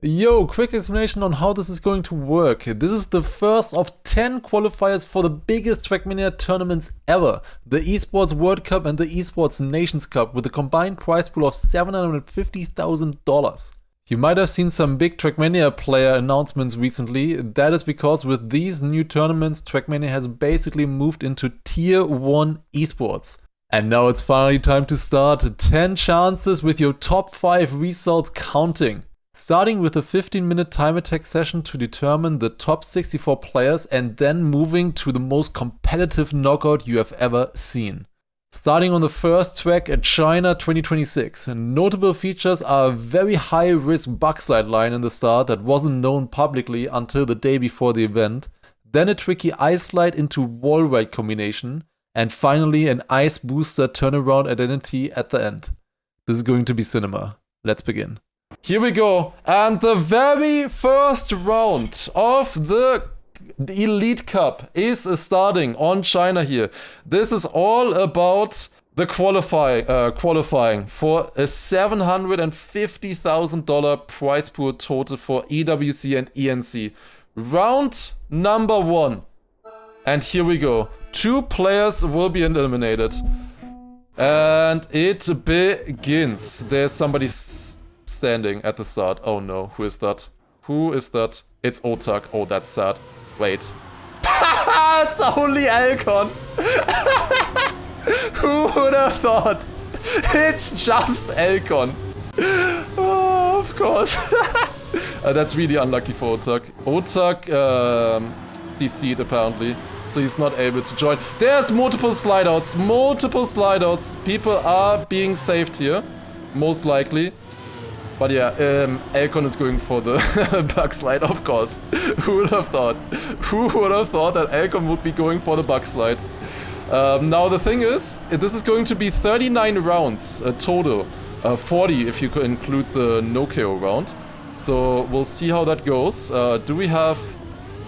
Yo, quick explanation on how this is going to work. This is the first of 10 qualifiers for the biggest Trackmania tournaments ever. The Esports World Cup and the Esports Nations Cup with a combined prize pool of $750,000. You might have seen some big Trackmania player announcements recently. That is because with these new tournaments, Trackmania has basically moved into Tier 1 Esports. And now it's finally time to start. 10 chances with your top 5 results counting. Starting with a 15-minute time attack session to determine the top 64 players and then moving to the most competitive knockout you have ever seen. Starting on the first track at China 2026, notable features are a very high-risk backside line in the start that wasn't known publicly until the day before the event, then a tricky ice slide into wall ride combination, and finally an ice booster turnaround identity at the end. This is going to be cinema. Let's begin. Here we go, and the very first round of the Elite Cup is starting on China here. This is all about the qualifying for a $750,000 prize pool total for EWC and ENC. Round number 1. And here we go. 2 players will be eliminated. And it begins. There's somebody standing at the start. Oh no, who is that? Who is that? It's Otak. Oh, that's sad. Wait. It's only Alcon. Who would have thought? It's just Alcon. Oh, of course. That's really unlucky for Otak. Otak DC'd apparently, so he's not able to join. There's multiple slide outs. People are being saved here, most likely. But yeah, Alcon is going for the bug slide, of course. Who would have thought? Who would have thought that Alcon would be going for the bug slide? Now the thing is, this is going to be 39 rounds total. 40 if you could include the no KO round. So we'll see how that goes. Do we have...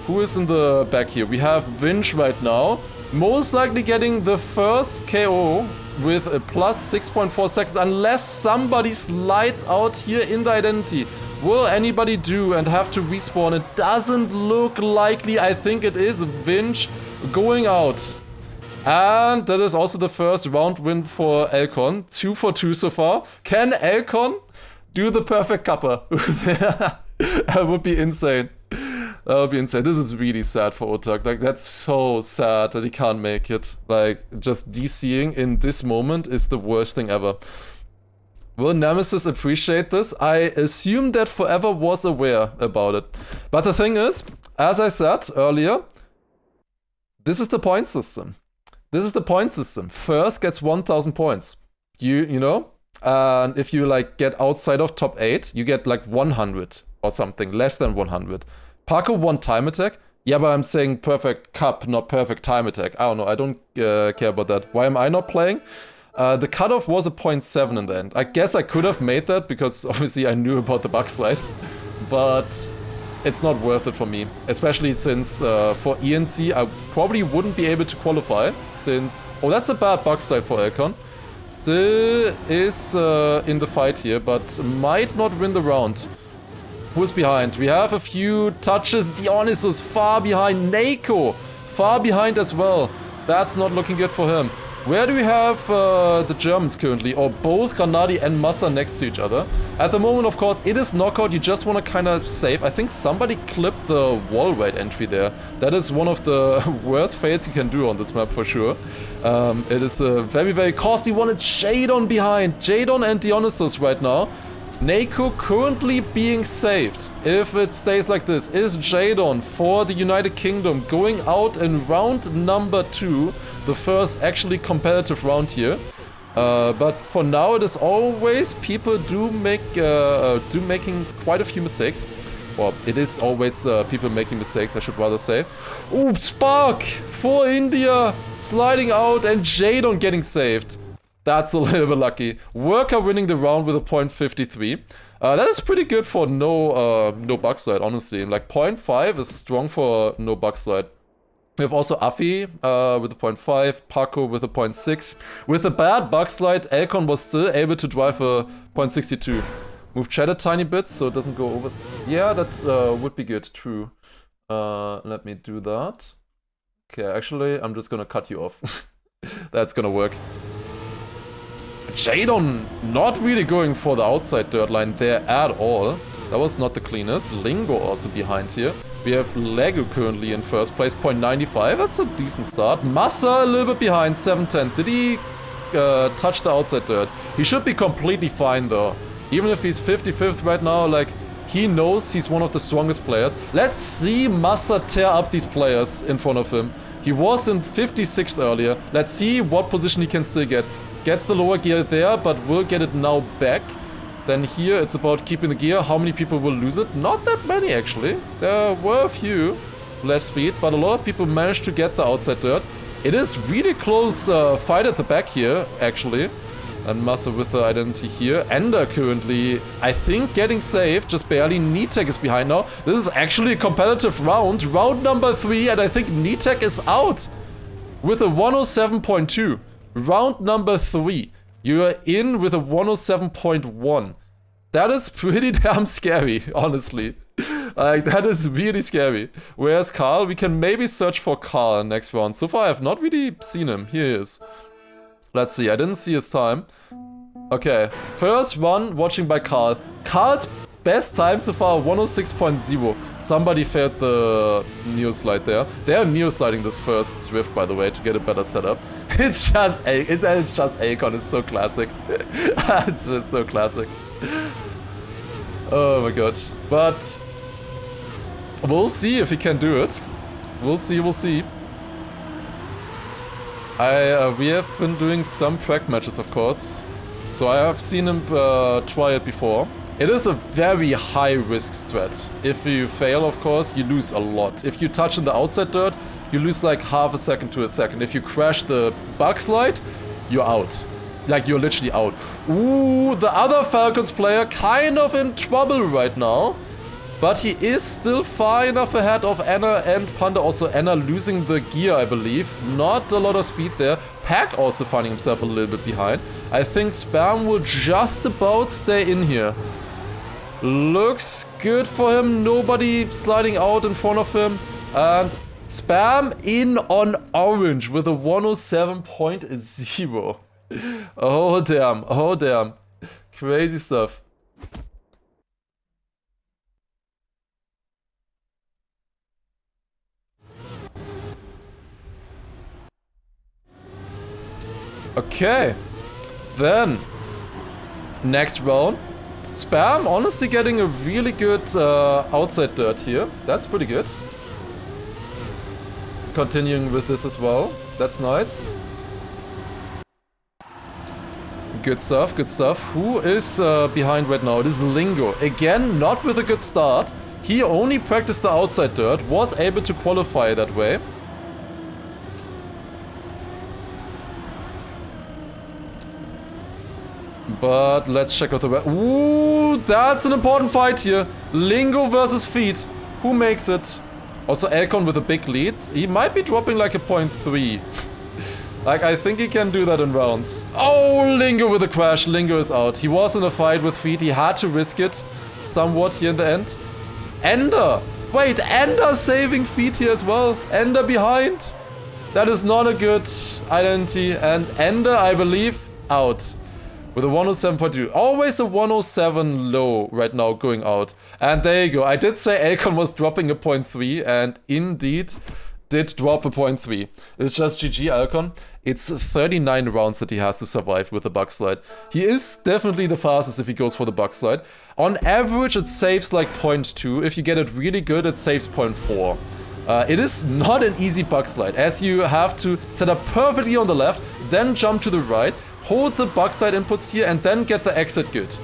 Who is in the back here? We have Vinch right now. Most likely getting the first KO with a plus 6.4 seconds, unless somebody slides out here in the identity. Will anybody do and have to respawn? It doesn't look likely. I think it is Vinch going out. And that is also the first round win for Alcon. 2 for 2 so far. Can Alcon do the perfect cuppa? That would be insane. That would be insane. This is really sad for Otak. Like, that's so sad that he can't make it. Like, just DCing in this moment is the worst thing ever. Will Nemesis appreciate this? I assume that Forever was aware about it. But the thing is, as I said earlier, this is the point system. First gets 1,000 points. You know? And if you, like, get outside of top 8, you get, like, 100 or something. Less than 100. Paco won time attack? Yeah, but I'm saying perfect cup, not perfect time attack. I don't know, I don't care about that. Why am I not playing? The cutoff was a 0.7 in the end. I guess I could have made that because obviously I knew about the bug slide. But it's not worth it for me. Especially since for ENC I probably wouldn't be able to qualify. Since... Oh, that's a bad bug slide for Alcon. Still is in the fight here, but might not win the round. Who's behind? We have a few touches. Dionysus far behind. Nako far behind as well. That's not looking good for him. Where do we have the Germans currently? Or both Granadi and Massa next to each other. At the moment, of course, it is knockout. You just want to kind of save. I think somebody clipped the wall ride entry there. That is one of the worst fails you can do on this map for sure. It is a very, very costly one. It's Jadon behind. Jadon and Dionysus right now. Nako currently being saved. If it stays like this, is Jadon for the United Kingdom going out in round number 2, the first actually competitive round here. But for now, it is always people making quite a few mistakes. Well, it is always people making mistakes, I should rather say. Ooh, Spark for India sliding out and Jadon getting saved. That's a little bit lucky. Worker winning the round with a 0.53. That is pretty good for no bug slide, honestly. Like 0.5 is strong for no bug slide. We have also Afi with a 0.5, Paco with a 0.6. With a bad bug slide, Alcon was still able to drive a 0.62. Move chat a tiny bit so it doesn't go over. Yeah, that would be good, true. Let me do that. Okay, actually, I'm just gonna cut you off. That's gonna work. Jadon not really going for the outside dirt line there at all. That was not the cleanest. Lingo also behind here. We have Lego currently in first place, 0.95. That's a decent start. Massa a little bit behind, 710. Did he touch the outside dirt? He should be completely fine though. Even if he's 55th right now, like, he knows he's one of the strongest players. Let's see Massa tear up these players in front of him. He was in 56th earlier. Let's see what position he can still get. Gets the lower gear there, but will get it now back. Then here, it's about keeping the gear. How many people will lose it? Not that many, actually. There were a few less speed, but a lot of people managed to get the outside dirt. It is really close fight at the back here, actually. And Massa with the identity here. Ender currently, I think, getting safe. Just barely. Nitek is behind now. This is actually a competitive round. Round number 3, and I think Nitek is out. With a 107.2. Round number 3. You are in with a 107.1. That is pretty damn scary, honestly. Like, that is really scary. Whereas Carl, we can maybe search for Carl next round. So far, I have not really seen him. Here he is. Let's see, I didn't see his time. Okay, first one, watching by Carl. Carl's best time so far, 106.0. Somebody failed the neo-slide there. They are neo-sliding this first drift, by the way, to get a better setup. It's just Akon, it's so classic. It's just so classic. Oh my god. But we'll see if he can do it. We'll see, we'll see. We have been doing some track matches, of course. So I have seen him try it before. It is a very high risk strat. If you fail, of course, you lose a lot. If you touch in the outside dirt, you lose like half a second to a second. If you crash the bug slide, you're out. Like, you're literally out. Ooh, the other Falcons player kind of in trouble right now. But he is still far enough ahead of Anna and Panda. Also, Anna losing the gear, I believe. Not a lot of speed there. Pack also finding himself a little bit behind. I think Spam will just about stay in here. Looks good for him. Nobody sliding out in front of him. And Spam in on orange with a 107.0. Oh damn. Oh damn. Crazy stuff. Okay. Then next round. Spam honestly getting a really good outside dirt here. That's pretty good. Continuing with this as well. That's nice. Good stuff, good stuff. Who is behind right now? It is Lingo. Again, not with a good start. He only practiced the outside dirt. Was able to qualify that way. But let's check out the... Ooh, that's an important fight here. Lingo versus Feet. Who makes it? Also, Elcon with a big lead. He might be dropping like a 0.3. Like, I think he can do that in rounds. Oh, Lingo with a crash. Lingo is out. He was in a fight with Feet. He had to risk it somewhat here in the end. Ender. Wait, Ender saving Feet here as well. Ender behind. That is not a good identity. And Ender, I believe, out. With a 107.2. Always a 107 low right now going out. And there you go. I did say Elcon was dropping a 0.3 and indeed did drop a 0.3. It's just GG Elcon. It's 39 rounds that he has to survive with the bug slide. He is definitely the fastest if he goes for the bug slide. On average it saves like 0.2. If you get it really good it saves 0.4. It is not an easy bug slide as you have to set up perfectly on the left, then jump to the right, hold the bug slide inputs here and then get the exit good.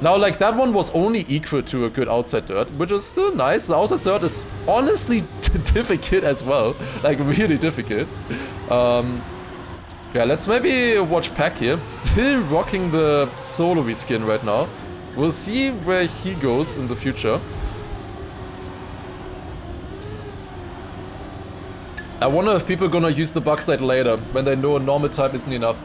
Now, like, that one was only equal to a good outside dirt, which is still nice. The outside dirt is honestly difficult as well. Like, really difficult. Yeah, let's maybe watch Pack here. Still rocking the solo reskin right now. We'll see where he goes in the future. I wonder if people are gonna use the bug slide later, when they know a normal time isn't enough.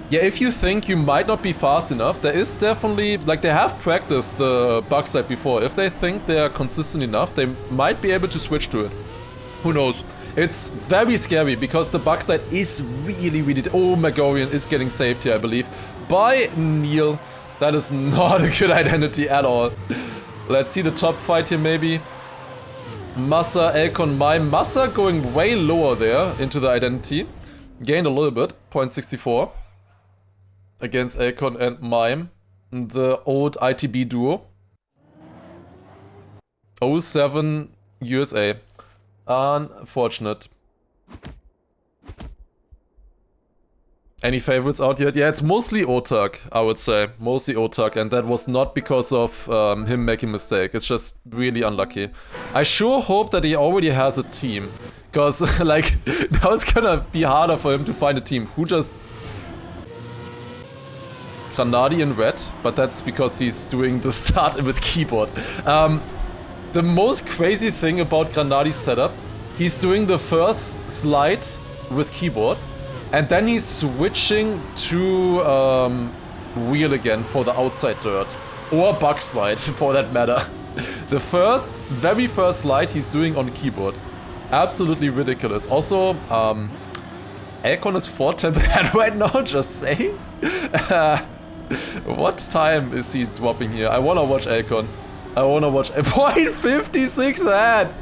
Yeah, if you think you might not be fast enough, there is definitely, like, they have practiced the backside before. If they think they are consistent enough, they might be able to switch to it. Who knows? It's very scary because the backside is really, really... Oh, Megorian is getting saved here, I believe, by Neil. That is not a good identity at all. Let's see the top fight here, maybe. Massa, Elcon, Mime. Massa going way lower there into the identity. Gained a little bit, 0.64. Against Elcon and Mime, the old ITB duo. 07 USA. Unfortunate. Any favorites out yet? Yeah, it's mostly Otak, I would say. Mostly Otak, and that was not because of him making a mistake. It's just really unlucky. I sure hope that he already has a team. Because, like, now it's gonna be harder for him to find a team. Who just... Granadi in red, but that's because he's doing the start with keyboard. The most crazy thing about Granadi's setup, he's doing the first slide with keyboard, and then he's switching to wheel again for the outside dirt. Or bug slide, for that matter. The very first slide he's doing on keyboard. Absolutely ridiculous. Also, Elcon is 4/10 ahead right now, just saying. What time is he dropping here? I wanna watch Elcon. I wanna watch... 0.56 ahead!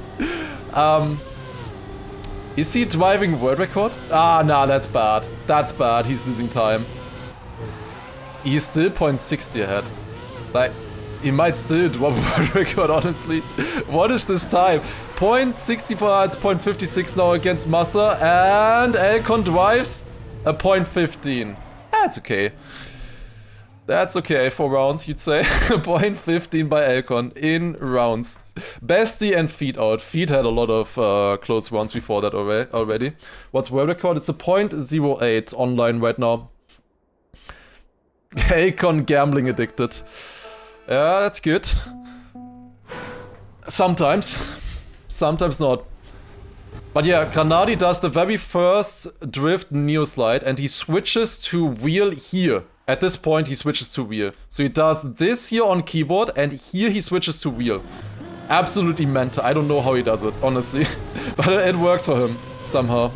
Is he driving world record? Ah, nah, that's bad. That's bad. He's losing time. He's still 0.60 ahead. Like, he might still drop world record, honestly. What is this time? 0.64, it's 0.56 now against Massa, and Elcon drives a 0.15. That's okay. That's okay for rounds, you'd say. 0.15 by Elcon in rounds. Bestie and Feet out. Feet had a lot of close rounds before that already. What's world record? It's a 0.08 online right now. Elcon gambling addicted. Yeah, that's good. Sometimes. Sometimes not. But yeah, Granadi does the very first drift Neo slide and he switches to wheel here. At this point, he switches to wheel. So he does this here on keyboard, and here he switches to wheel. Absolutely mental. I don't know how he does it, honestly. But it works for him, somehow.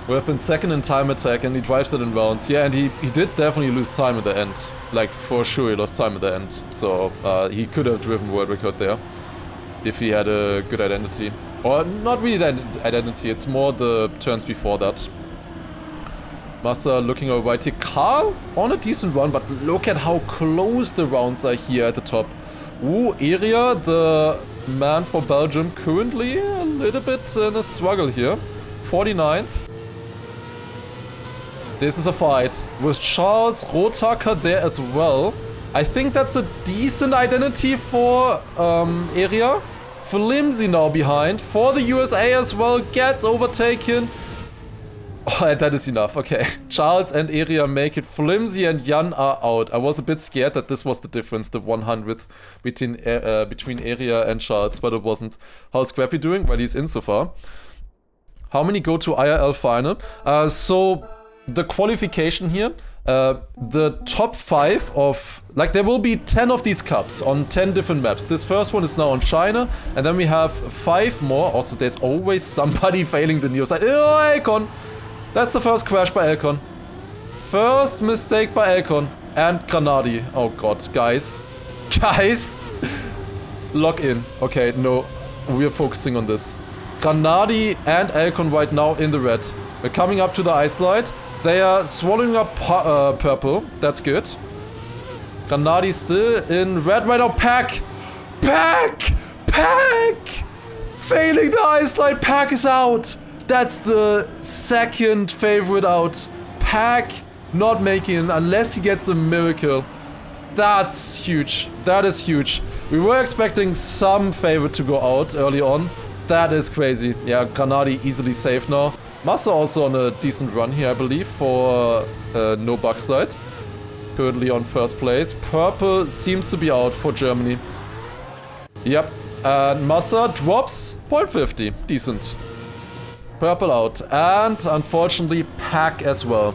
We have been second in time attack, and he drives that in rounds. Yeah, and he did definitely lose time at the end. Like, for sure he lost time at the end. So, he could have driven world record there. If he had a good identity. Or, not really that identity, it's more the turns before that. Massa looking alright here. Carl on a decent run, but look at how close the rounds are here at the top. Ooh, Area, the man for Belgium, currently a little bit in a struggle here. 49th. This is a fight with Charles Rotaka there as well. I think that's a decent identity for Area. Flimsy now behind. For the USA as well, gets overtaken. Oh, that is enough, okay. Charles and Area make it. Flimsy and Jan are out. I was a bit scared that this was the difference, the 100th between Area and Charles, but it wasn't. How's Scrappy doing? Well, he's in so far. How many go to IRL final? So, the qualification here, the top 5 of... Like, there will be 10 of these cups on 10 different maps. This first one is now on China, and then we have 5 more. Also, there's always somebody failing the Neo side. Oh, Elcon! That's the first crash by Elcon. First mistake by Elcon. And Granadi. Oh god, guys. Guys! Lock in. Okay, no. We're focusing on this. Granadi and Elcon right now in the red. We're coming up to the ice slide. They are swallowing up purple. That's good. Granadi still in red right now. Pack! Pack! Pack! Failing the ice slide. Pack is out. That's the second favorite out. Pack not making it unless he gets a miracle. That's huge. That is huge. We were expecting some favorite to go out early on. That is crazy. Yeah, Granadi easily safe now. Massa also on a decent run here, I believe, for no backside. Currently on first place. Purple seems to be out for Germany. Yep. And Massa drops 0.50. Decent. Purple out. And unfortunately, Pack as well.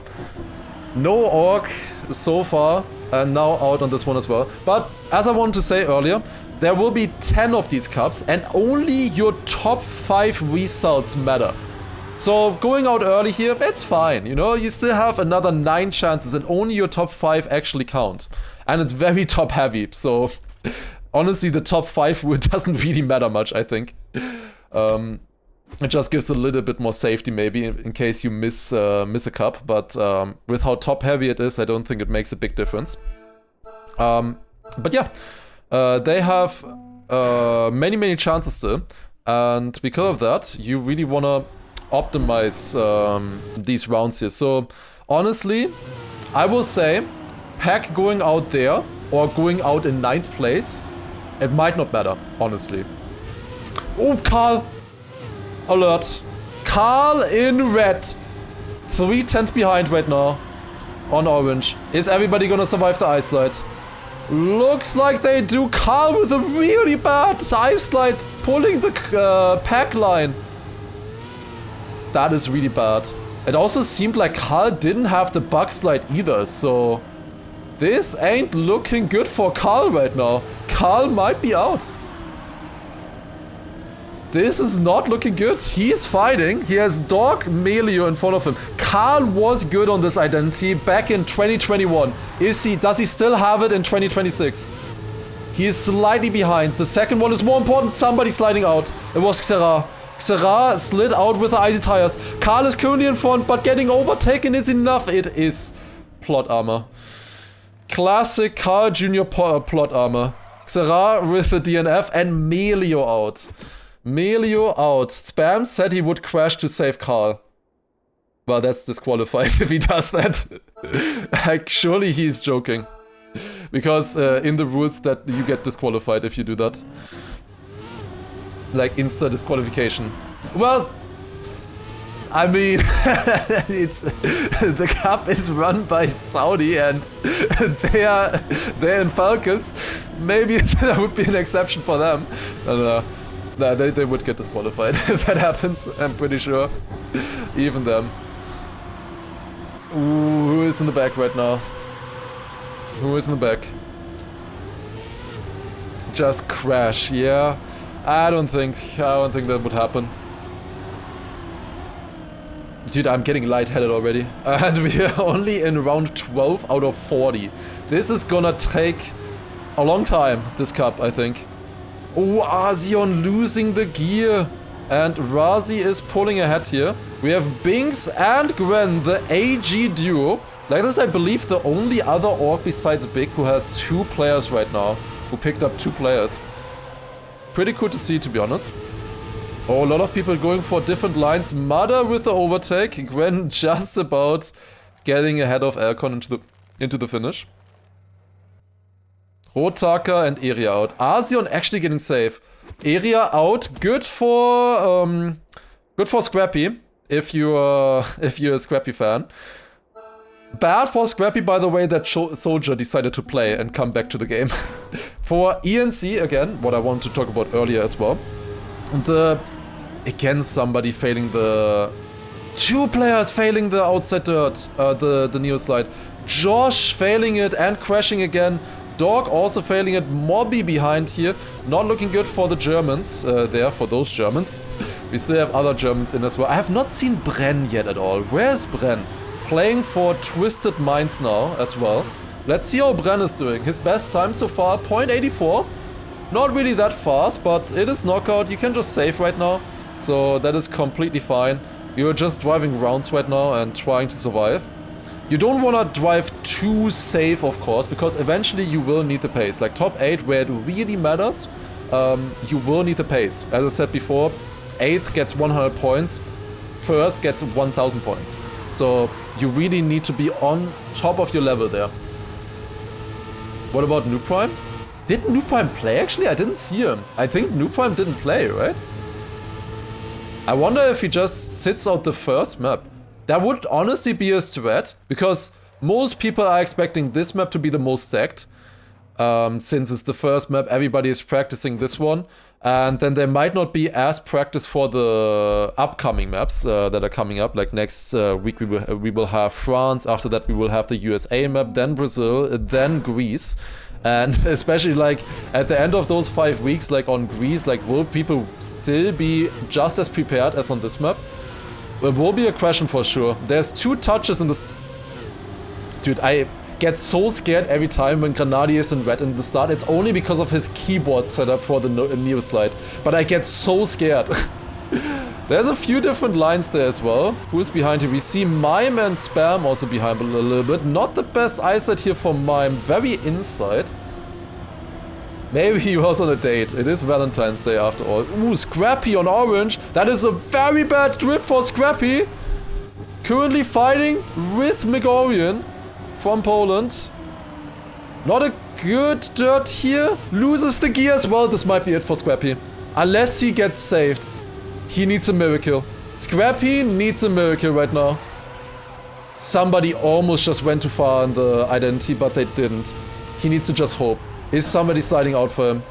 No Orc so far, and now out on this one as well. But as I wanted to say earlier, there will be 10 of these cups, and only your top 5 results matter. So going out early here, it's fine, you know, you still have another 9 chances and only your top 5 actually count. And it's very top heavy, so honestly the top 5 doesn't really matter much, I think. It just gives a little bit more safety maybe in case you miss a cup, but with how top heavy it is, I don't think it makes a big difference. But yeah, they have many chances still, and because of that, you really wanna optimize these rounds here. So honestly, I will say Pack going out there or going out in 9th place, it might not matter, honestly. Oh, Carl! Alert! Carl in red! 3/10 behind right now on orange. Is everybody gonna survive the ice slide? Looks like they do. Carl with a really bad ice slide, pulling the Pack line. That is really bad. It also seemed like Carl didn't have the bug slide either, so this ain't looking good for Carl right now. Carl might be out. This is not looking good. He is fighting. He has Dog Melio in front of him. Carl was good on this identity back in 2021. Does he still have it in 2026? He is slightly behind. The second one is more important. Somebody sliding out. It was Xera. Xera slid out with the icy tires. Carl is currently in front, but getting overtaken is enough. It is plot armor. Classic Carl Jr. plot armor. Xera with the DNF and Melio out. Melio out. Spam said he would crash to save Carl. Well, that's disqualified if he does that. Like, surely he's joking. Because in the rules that you get disqualified if you do that. Like insta disqualification. Well, I mean, it's the cup is run by Saudi and they're in Falcons. Maybe there would be an exception for them. No, they would get disqualified if that happens. I'm pretty sure. Even them. Ooh, who is in the back right now? Who is in the back? Just crash, yeah. I don't think that would happen. Dude, I'm getting lightheaded already. And we are only in round 12 out of 40. This is gonna take a long time, this cup, I think. Oh, Arzion losing the gear. And Razi is pulling ahead here. We have Binks and Gwen, the AG duo. Like this, I believe the only other orc besides Big who has 2 players right now. Who picked up 2 players. Pretty cool to see, to be honest. Oh, a lot of people going for different lines. Mother with the overtake. Gwen just about getting ahead of Elcon into the finish. Rotaka and Eria out. Arzion actually getting safe. Eria out. Good for Scrappy. If you're a Scrappy fan. Bad for Scrappy, by the way, that Soldier decided to play and come back to the game. For ENC, again, what I wanted to talk about earlier as well. Again, somebody failing the... 2 players failing the outside dirt, the Neo slide. Josh failing it and crashing again. Dog also failing it. Mobby behind here. Not looking good for the Germans for those Germans. We still have other Germans in as well. I have not seen Bren yet at all. Where's Bren? Playing for Twisted Minds now as well. Let's see how Bren is doing. His best time so far, 0.84. Not really that fast, but it is knockout. You can just save right now. So that is completely fine. You're just driving rounds right now and trying to survive. You don't want to drive too safe, of course, because eventually you will need the pace. Like top 8, where it really matters, you will need the pace. As I said before, 8th gets 100 points. 1st gets 1000 points. So you really need to be on top of your level there. What about Noob Prime? Did Noob Prime play actually? I didn't see him. I think Noob Prime didn't play, right? I wonder if he just sits out the first map. That would honestly be a strat, because most people are expecting this map to be the most stacked. Since it's the first map, everybody is practicing this one. And then they might not be as practiced for the upcoming maps that are coming up. Like next week we will have France. After that we will have the USA map, then Brazil, then Greece. And especially like at the end of those 5 weeks, like on Greece, like will people still be just as prepared as on this map? It will be a question for sure. There's 2 touches in this. Dude, I get so scared every time when Granadi is in red in the start. It's only because of his keyboard setup for the Neo slide. But I get so scared. There's a few different lines there as well. Who is behind here? We see Mime and Spam also behind a little bit. Not the best eyesight here for Mime. Very inside. Maybe he was on a date. It is Valentine's Day after all. Ooh, Scrappy on orange. That is a very bad drift for Scrappy. Currently fighting with Megorian from Poland. Not a good dirt here. Loses the gear as well. This might be it for Scrappy. Unless he gets saved. He needs a miracle. Scrappy needs a miracle right now. Somebody almost just went too far in the identity, but they didn't. He needs to just hope. Is somebody sliding out for him?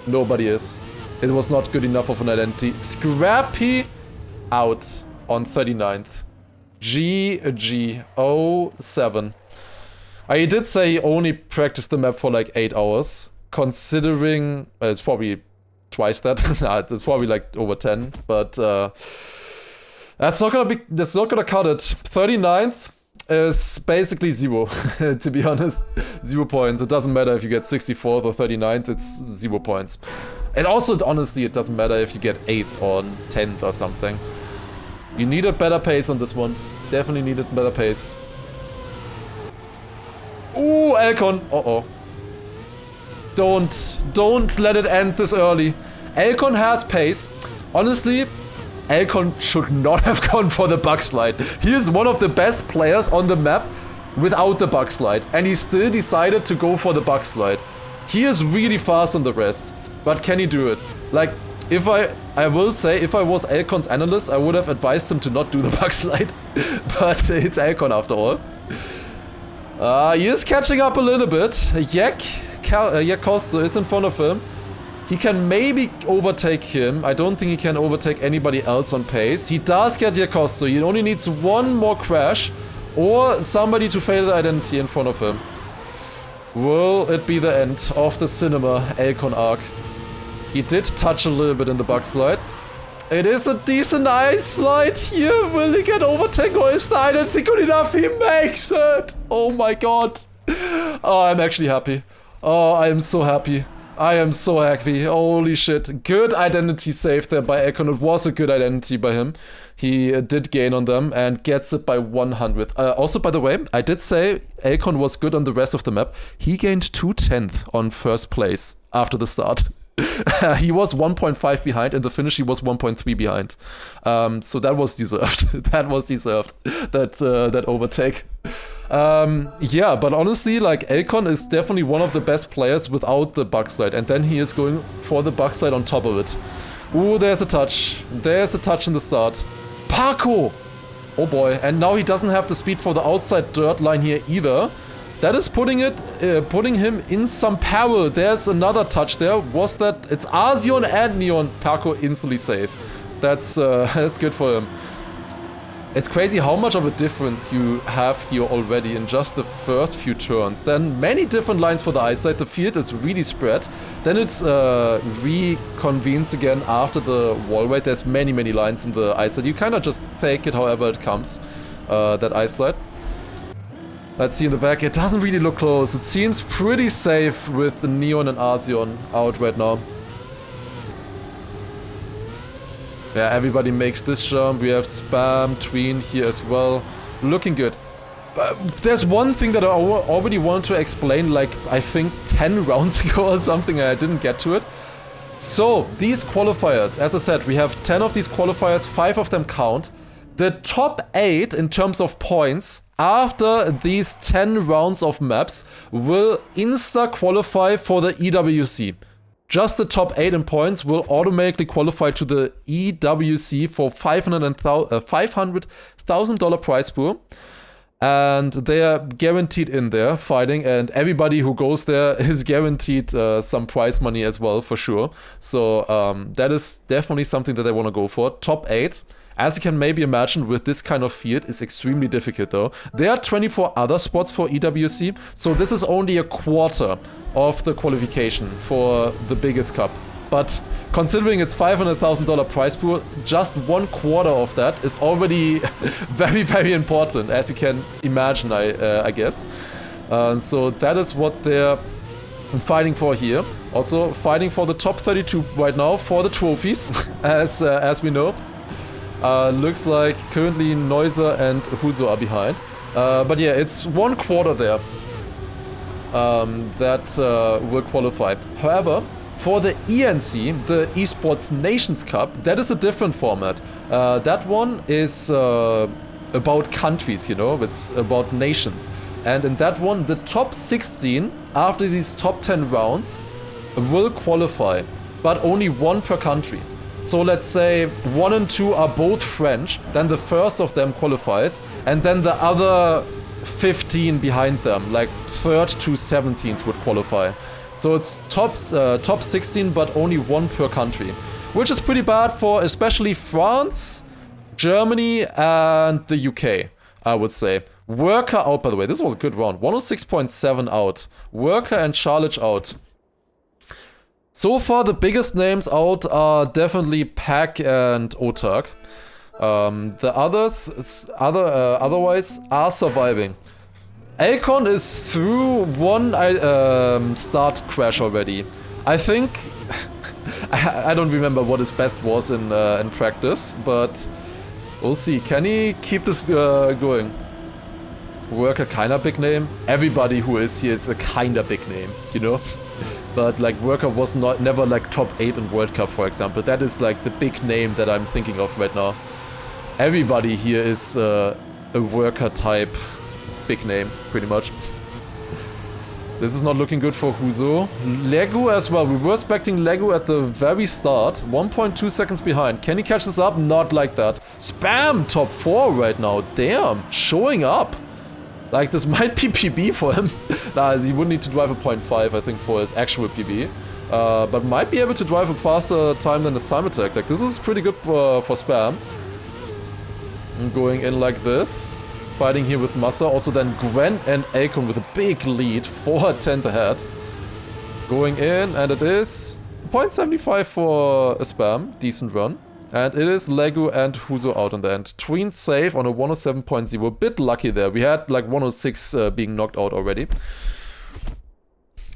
Nobody is. It was not good enough of an identity. Scrappy out on 39th. GG 07. I did say he only practiced the map for like 8 hours. Considering it's probably twice that. Nah, it's probably like over 10. But that's not gonna cut it. 39th is basically 0, to be honest. 0 points. It doesn't matter if you get 64th or 39th, it's 0 points. And also, honestly, it doesn't matter if you get 8th or 10th or something. You needed better pace on this one. Definitely needed better pace. Ooh, Elcon. Uh-oh. Don't let it end this early. Elcon has pace. Honestly, Elcon should not have gone for the bug slide. He is one of the best players on the map without the bug slide. And he still decided to go for the bug slide. He is really fast on the rest. But can he do it? Like, if I will say, if I was Elcon's analyst, I would have advised him to not do the bug slide. But it's Elcon after all. He is catching up a little bit. Costa is in front of him. He can maybe overtake him. I don't think he can overtake anybody else on pace. He does get Costa. He only needs one more crash or somebody to fail the identity in front of him. Will it be the end of the Cinema Elcon arc? He did touch a little bit in the bug slide. It is a decent ice slide here. Will he get overtaken or is the identity good enough? He makes it! Oh my god. Oh, I'm actually happy. Oh, I am so happy. I am so happy. Holy shit. Good identity save there by Elcon. It was a good identity by him. He did gain on them and gets it by 100. Also, by the way, I did say Elcon was good on the rest of the map. He gained 2/10 on first place after the start. He was 1.5 behind. In the finish, he was 1.3 behind. So that was deserved. That was deserved. That overtake. Yeah, but honestly, like, Elcon is definitely one of the best players without the bug slide. And then he is going for the bug slide on top of it. Ooh, there's a touch. There's a touch in the start. Paco! Oh boy. And now he doesn't have the speed for the outside dirt line here either. That is putting him in some peril. There's another touch there. Was that? It's Arsion and Neon. Paco instantly safe. That's good for him. It's crazy how much of a difference you have here already in just the first few turns. Then many different lines for the eyesight. The field is really spread. Then it reconvenes again after the wall weight. There's many lines in the eyesight. You kind of just take it however it comes. That eyesight. Let's see in the back. It doesn't really look close. It seems pretty safe with the Neon and Arsion out right now. Yeah, everybody makes this jump. We have Spam, Tween here as well. Looking good. But there's one thing that I already wanted to explain, like, I think 10 rounds ago or something, and I didn't get to it. So, these qualifiers, as I said, we have 10 of these qualifiers, 5 of them count. The top 8 in terms of points after these 10 rounds of maps will insta-qualify for the EWC. Just the top 8 in points will automatically qualify to the EWC for $500,000 prize pool. And they are guaranteed in there fighting, and everybody who goes there is guaranteed some prize money as well, for sure. So that is definitely something that they want to go for. Top 8, as you can maybe imagine, with this kind of field is extremely difficult though. There are 24 other spots for EWC, so this is only a quarter of the qualification for the biggest cup. But considering it's $500,000 prize pool, just 1/4 of that is already very, very important, as you can imagine, I guess. So that is what they're fighting for here. Also fighting for the top 32 right now for the trophies, as we know. Looks like currently Neuser and Huso are behind. But yeah, it's 1/4 there that will qualify. However, for the ENC, the Esports Nations Cup, that is a different format. That one is about countries, you know, it's about nations. And in that one, the top 16, after these top 10 rounds, will qualify, but only one per country. So let's say 1 and 2 are both French, then the first of them qualifies, and then the other 15 behind them, like 3rd to 17th would qualify. So it's top 16, but only one per country, which is pretty bad for especially France, Germany, and the UK, I would say. Worker out, by the way. This was a good round. 106.7 out. Worker and Charlotte out. So far, the biggest names out are definitely Pack and Otak. The others, otherwise, are surviving. Alcon is through one start crash already. I think I don't remember what his best was in practice, but we'll see. Can he keep this going? Worker kinda big name. Everybody who is here is a kinda big name, you know. But like Worker was never like top 8 in World Cup, for example. That is like the big name that I'm thinking of right now. Everybody here is a Worker type. Big name, pretty much. This is not looking good for Huso. Legu as well. We were expecting Legu at the very start. 1.2 seconds behind. Can he catch this up? Not like that. Spam top 4 right now. Damn, showing up. Like, this might be PB for him. Nah, he would need to drive a 0.5, I think, for his actual PB. But might be able to drive a faster time than his time attack. Like, this is pretty good for Spam. And going in like this. Fighting here with Massa. Also then Gwen and Akon with a big lead. 4/10 ahead. Going in, and it is 0.75 for a Spam. Decent run. And it is Legu and Huso out in the end. Tween safe on a 107.0. Bit lucky there. We had like 106 being knocked out already.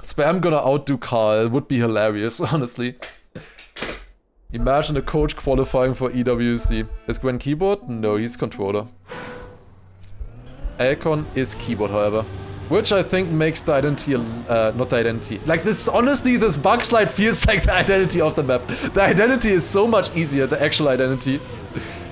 Spam gonna outdo Carl. Would be hilarious, honestly. Imagine a coach qualifying for EWC. Is Gwen keyboard? No, he's controller. Alcon is keyboard, however. Which I think makes the identity, not the identity. Like this, honestly, this bug slide feels like the identity of the map. The identity is so much easier, the actual identity.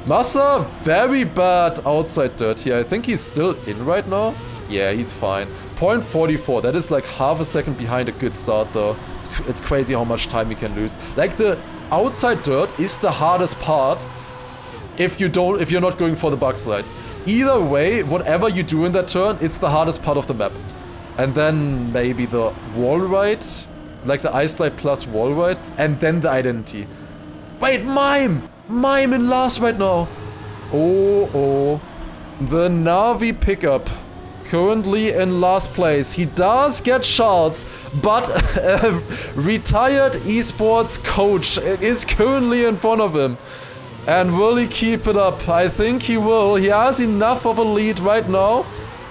Massa, very bad outside dirt here. I think he's still in right now. Yeah, he's fine. 0.44, that is like half a second behind a good start though. It's crazy how much time you can lose. Like the outside dirt is the hardest part if you're not going for the bug slide. Either way, whatever you do in that turn, it's the hardest part of the map. And then maybe the wall ride, like the ice slide plus wall ride, and then the identity. Wait, Mime! Mime in last right now. Oh. The Navi pickup. Currently in last place. He does get shards, but a retired esports coach is currently in front of him. And will he keep it up? I think he will. He has enough of a lead right now.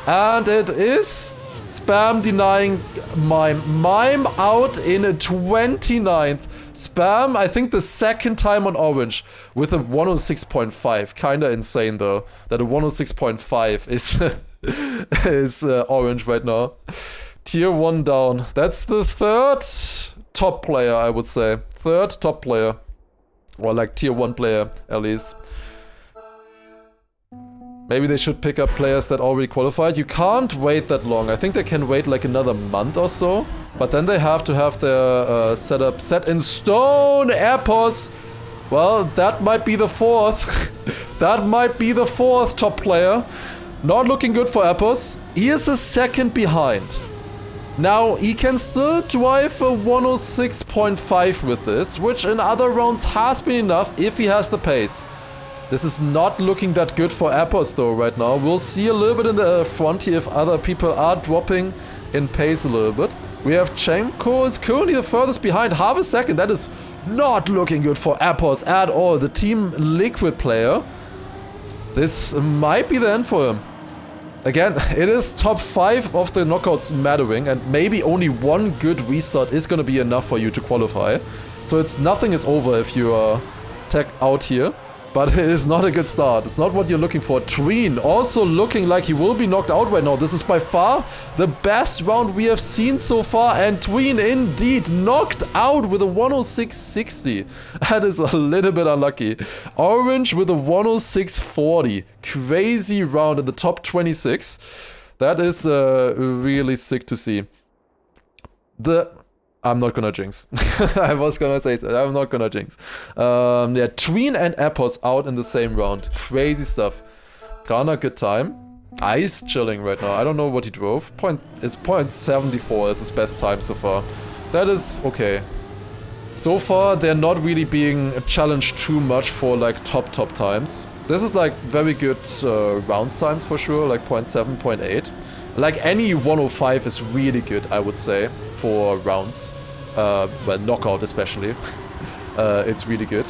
And it is Spam denying Mime. Mime out in a 29th. Spam, I think the second time on orange with a 106.5. Kinda insane though. That a 106.5 is orange right now. Tier 1 down. That's the third top player, I would say. Third top player. Or like tier 1 player, at least. Maybe they should pick up players that already qualified. You can't wait that long. I think they can wait like another month or so. But then they have to have their setup set in stone. Airpos. Well, that might be the fourth. That might be the fourth top player. Not looking good for Epos. He is a second behind. Now, he can still drive a 106.5 with this, which in other rounds has been enough if he has the pace. This is not looking that good for Epos though right now. We'll see a little bit in the front here if other people are dropping in pace a little bit. We have Chemko is currently the furthest behind, half a second. That is not looking good for Epos at all. The Team Liquid player. This might be the end for him. Again, it is top 5 of the knockouts mattering, and maybe only one good restart is going to be enough for you to qualify. So nothing is over if you are tech out here. But it is not a good start. It's not what you're looking for. Tween also looking like he will be knocked out right now. This is by far the best round we have seen so far. And Tween indeed knocked out with a 106.60. That is a little bit unlucky. Orange with a 106.40. Crazy round in the top 26. That is really sick to see. I'm not gonna jinx. I was gonna say that. I'm not gonna jinx. Yeah, Tween and Epos out in the same round. Crazy stuff. Grana, good time. Ice chilling right now. I don't know what he drove. It's 0.74 is his best time so far. That is okay. So far, they're not really being challenged too much for like top times. This is like very good rounds times for sure, like 0.7, 0.8. Like any 105 is really good, I would say, for rounds. Well, knockout especially. It's really good.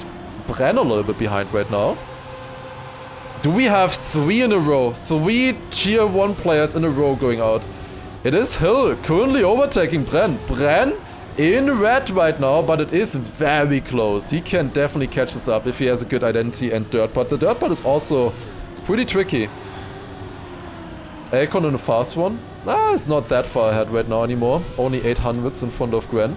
Bren a little bit behind right now. Do we have 3 in a row? 3 tier 1 players in a row going out. It is Hill currently overtaking Bren. Bren in red right now, but it is very close. He can definitely catch this up if he has a good identity and dirt pod. The dirt pod is also pretty tricky. Akon in a fast one. It's not that far ahead right now anymore. Only 800s in front of Gwen.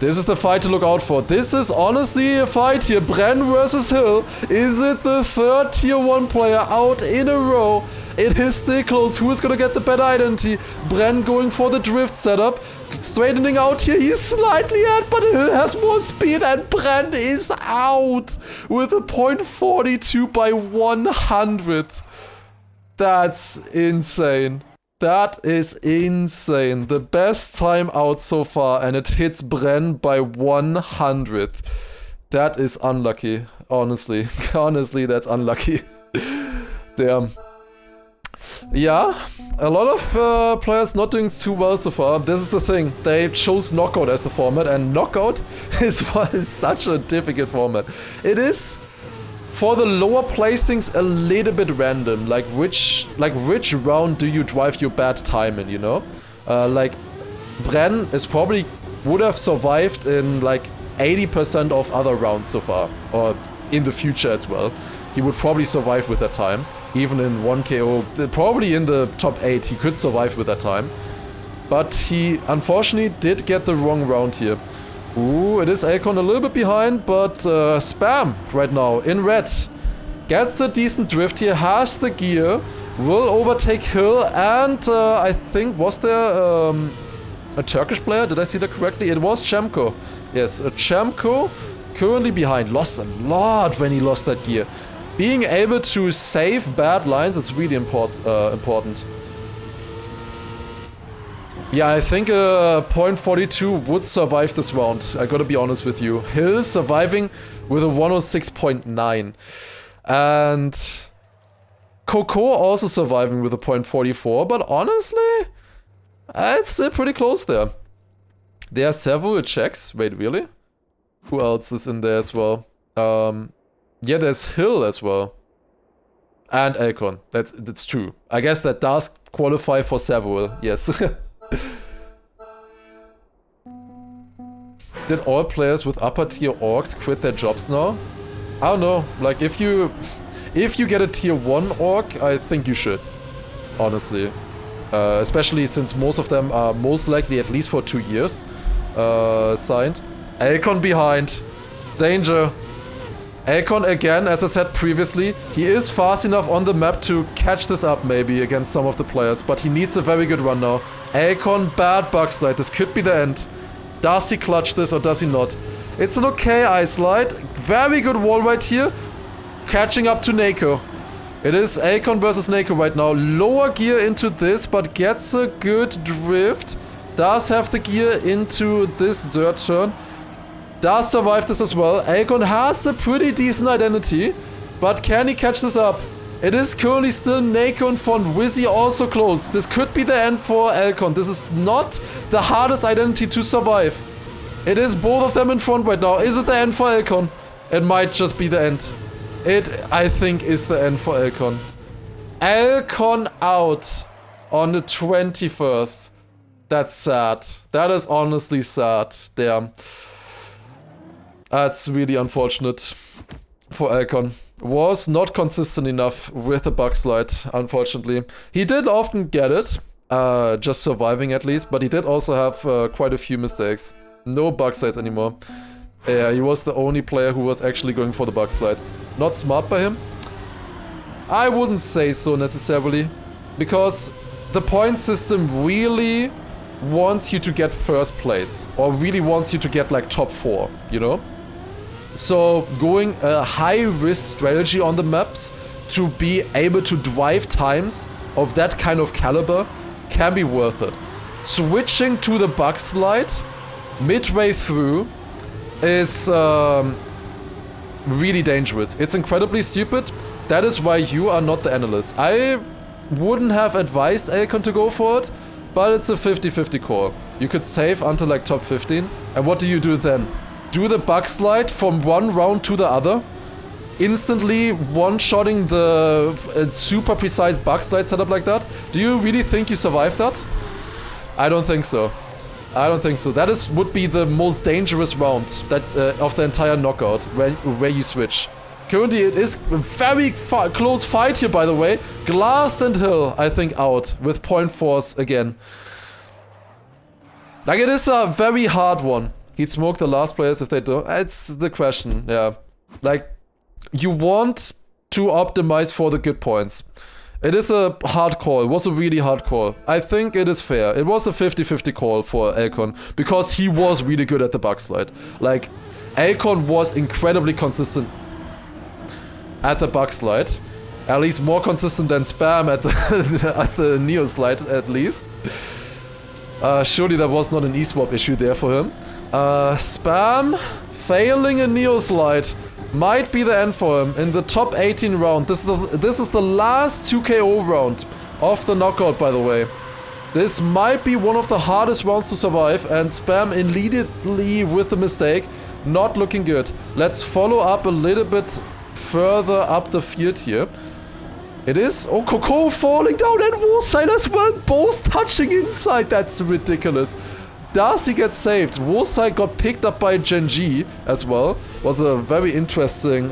This is the fight to look out for. This is honestly a fight here. Bren versus Hill. Is it the 3rd tier 1 player out in a row? It is still close. Who is going to get the better identity? Bren going for the drift setup. Straightening out here. He's slightly ahead, but Hill has more speed. And Bren is out with a 0.42 by 100th. That's insane. That is insane. The best time out so far, and it hits Bren by 100th. That is unlucky, honestly. Honestly, that's unlucky. Damn. Yeah, a lot of players not doing too well so far. This is the thing. They chose Knockout as the format, and Knockout is such a difficult format. It is... For the lower placings, a little bit random. Like which round do you drive your bad time in, you know? Like Bren is probably would have survived in like 80% of other rounds so far, or in the future as well. He would probably survive with that time, even in 1 KO. Probably in the top 8, he could survive with that time. But he unfortunately did get the wrong round here. Ooh, it is Akon a little bit behind, but Spam right now in red. Gets a decent drift here, has the gear, will overtake Hill, and I think, was there a Turkish player? Did I see that correctly? It was Chemko. Yes, Chemko currently behind. Lost a lot when he lost that gear. Being able to save bad lines is really important. Yeah, I think 0.42 would survive this round. I gotta be honest with you. Hill surviving with a 106.9. And Coco also surviving with a 0.44. But honestly, it's still pretty close there. There are several checks. Wait, really? Who else is in there as well? Yeah, there's Hill as well. And Elcon. That's true. I guess that does qualify for several. Yes. Did all players with upper tier orcs quit their jobs now? I don't know. Like if you get a tier 1 orc, I think you should. Honestly. Especially since most of them are most likely at least for 2 years signed. Elcon behind. Danger. Elcon again, as I said previously, he is fast enough on the map to catch this up maybe against some of the players, but he needs a very good run now. Elcon, bad bug slide. This could be the end. Does he clutch this or does he not? It's an okay ice slide. Very good wall right here. Catching up to Nako. It is Akon versus Neko right now. Lower gear into this, but gets a good drift. Does have the gear into this dirt turn. Does survive this as well. Akon has a pretty decent identity, but can he catch this up? It is currently still Neko in front. Wizzy also close. This could be the end for Alcon. This is not the hardest identity to survive. It is both of them in front right now. Is it the end for Alcon? It might just be the end. It, I think, is the end for Alcon. Alcon out on the 21st. That's sad. That is honestly sad. Damn. That's really unfortunate for Alcon. Was not consistent enough with the bug slide, unfortunately. He did often get it, just surviving at least, but he did also have quite a few mistakes. No bug slides anymore. Yeah, he was the only player who was actually going for the bug slide. Not smart by him? I wouldn't say so necessarily, because the point system really wants you to get first place, or really wants you to get like top 4, you know? So going a high risk strategy on the maps to be able to drive times of that kind of caliber can be worth it. Switching to the bug slide midway through is really dangerous. It's incredibly stupid. That is why you are not the analyst. I wouldn't have advised Alcon to go for it, but it's a 50-50 call. You could save until like top 15, and what do you do then? Do the bug slide from one round to the other, instantly one-shotting the super precise bug slide setup like that? Do you really think you survived that? I don't think so. I don't think so. That would be the most dangerous round that of the entire knockout, where you switch. Currently, it is a very close fight here, by the way. Glass and Hill, I think, out with 0.4s again. Like, it is a very hard one. He'd smoke the last players if they don't. It's the question, yeah. Like, you want to optimize for the good points. It is a hard call. It was a really hard call. I think it is fair. It was a 50-50 call for Alcon, because he was really good at the bug slide. Like, Alcon was incredibly consistent at the bug slide. At least more consistent than Spam at the, at the Neo slide, at least. Surely there was not an E-swap issue there for him. Spam failing a Neo slide might be the end for him in the top 18 round. This is the last 2KO round of the knockout, by the way. This might be one of the hardest rounds to survive, and Spam immediately with the mistake. Not looking good. Let's follow up a little bit further up the field here. It is... Oh, Coco falling down and Warside as well. Both touching inside. That's ridiculous. Does he get saved? Warside got picked up by Genji as well. Was a very interesting